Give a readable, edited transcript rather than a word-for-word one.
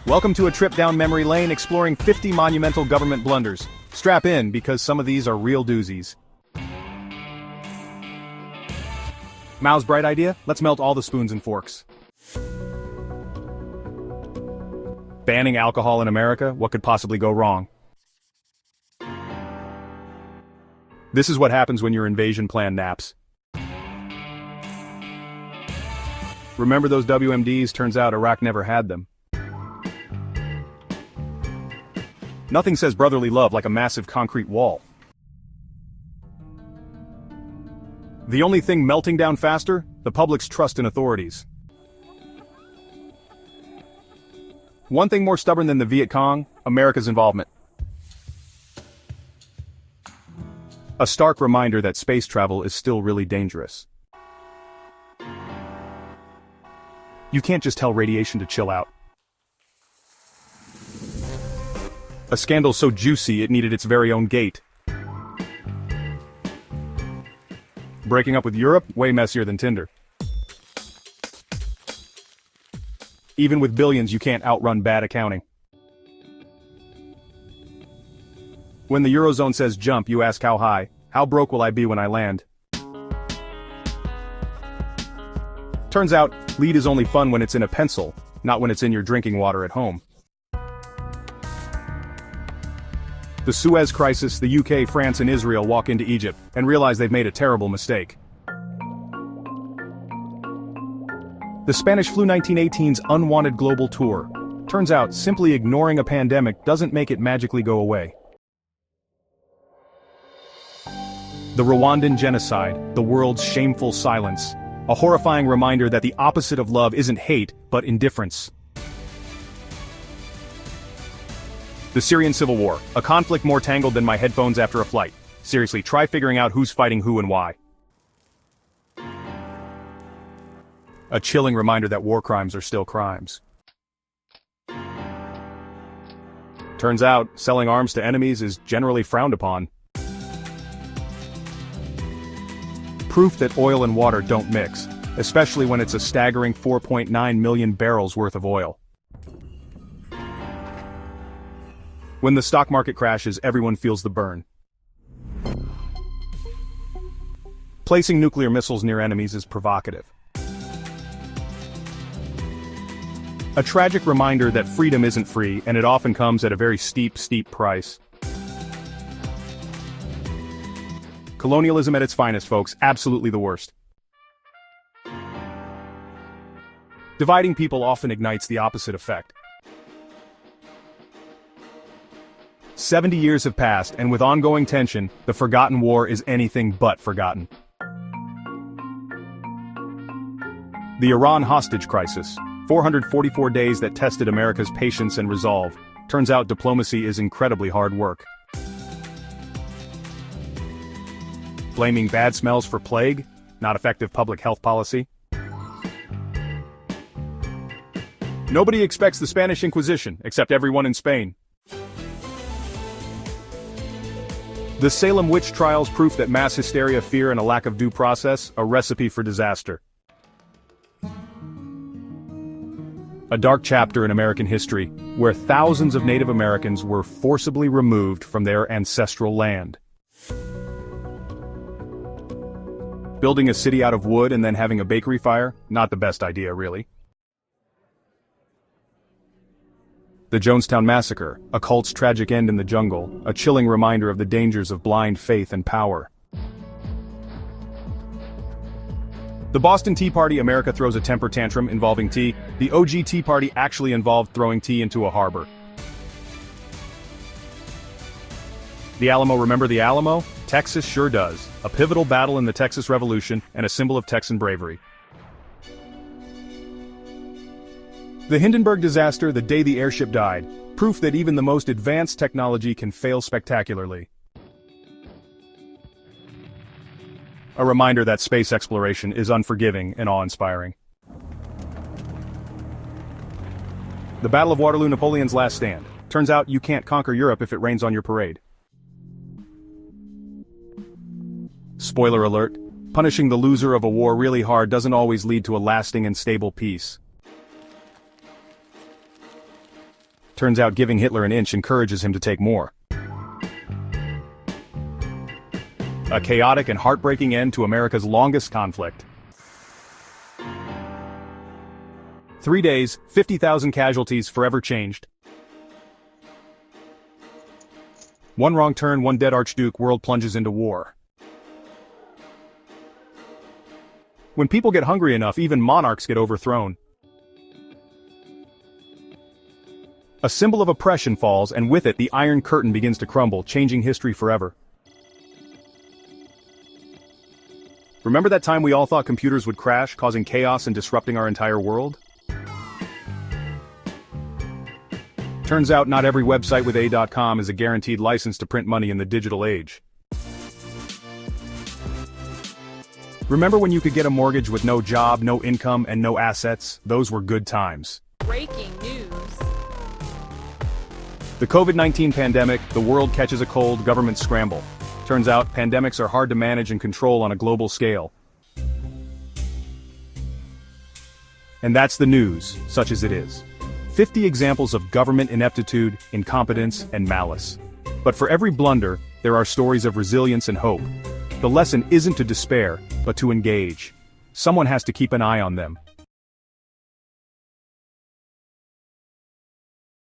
Welcome to a trip down memory lane exploring 50 monumental government blunders. Strap in, because some of these are real doozies. Mao's bright idea? Let's melt all the spoons and forks. Banning alcohol in America? What could possibly go wrong? This is what happens when your invasion plan naps. Remember those WMDs? Turns out Iraq never had them. Nothing says brotherly love like a massive concrete wall. The only thing melting down faster? The public's trust in authorities. One thing more stubborn than the Viet Cong? America's involvement. A stark reminder that space travel is still really dangerous. You can't just tell radiation to chill out. A scandal so juicy it needed its very own gate. Breaking up with Europe? Way messier than Tinder. Even with billions, you can't outrun bad accounting. When the Eurozone says jump, you ask how high. How broke will I be when I land? Turns out, lead is only fun when it's in a pencil, not when it's in your drinking water at home. The Suez Crisis, the UK, France, and Israel walk into Egypt and realize they've made a terrible mistake. The Spanish flu 1918's unwanted global tour. Turns out, simply ignoring a pandemic doesn't make it magically go away. The Rwandan genocide, the world's shameful silence. A horrifying reminder that the opposite of love isn't hate, but indifference. The Syrian civil war, a conflict more tangled than my headphones after a flight. Seriously, try figuring out who's fighting who and why. A chilling reminder that war crimes are still crimes. Turns out, selling arms to enemies is generally frowned upon. Proof that oil and water don't mix, especially when it's a staggering 4.9 million barrels worth of oil. When the stock market crashes, everyone feels the burn. Placing nuclear missiles near enemies is provocative. A tragic reminder that freedom isn't free, and it often comes at a very steep price. Colonialism at its finest, folks, absolutely the worst. Dividing people often ignites the opposite effect. 70 years have passed, and with ongoing tension, the forgotten war is anything but forgotten. The Iran hostage crisis. 444 days that tested America's patience and resolve. Turns out diplomacy is incredibly hard work. Blaming bad smells for plague? Not effective public health policy. Nobody expects the Spanish Inquisition, except everyone in Spain. The Salem witch trials, proof that mass hysteria, fear, and a lack of due process, a recipe for disaster. A dark chapter in American history, where thousands of Native Americans were forcibly removed from their ancestral land. Building a city out of wood and then having a bakery fire? Not the best idea, really. The Jonestown Massacre, a cult's tragic end in the jungle, a chilling reminder of the dangers of blind faith and power. The Boston Tea Party, America throws a temper tantrum involving tea. The OG Tea Party actually involved throwing tea into a harbor. The Alamo, remember the Alamo? Texas sure does. A pivotal battle in the Texas Revolution and a symbol of Texan bravery. The Hindenburg disaster, the day the airship died. Proof that even the most advanced technology can fail spectacularly. A reminder that space exploration is unforgiving and awe-inspiring. The Battle of Waterloo, Napoleon's last stand. Turns out you can't conquer Europe if it rains on your parade. Spoiler alert, punishing the loser of a war really hard doesn't always lead to a lasting and stable peace. Turns out giving Hitler an inch encourages him to take more. A chaotic and heartbreaking end to America's longest conflict. 3 days, 50,000 casualties forever changed. One wrong turn, one dead Archduke, world plunges into war. When people get hungry enough, even monarchs get overthrown. A symbol of oppression falls, and with it the Iron Curtain begins to crumble, changing history forever. Remember that time we all thought computers would crash, causing chaos and disrupting our entire world? Turns out not every website with a.com is a guaranteed license to print money in the digital age. Remember when you could get a mortgage with no job, no income, and no assets? Those were good times. Breaking news. The COVID-19 pandemic, the world catches a cold, governments scramble. Turns out, pandemics are hard to manage and control on a global scale. And that's the news, such as it is. 50 examples of government ineptitude, incompetence, and malice. But for every blunder, there are stories of resilience and hope. The lesson isn't to despair, but to engage. Someone has to keep an eye on them.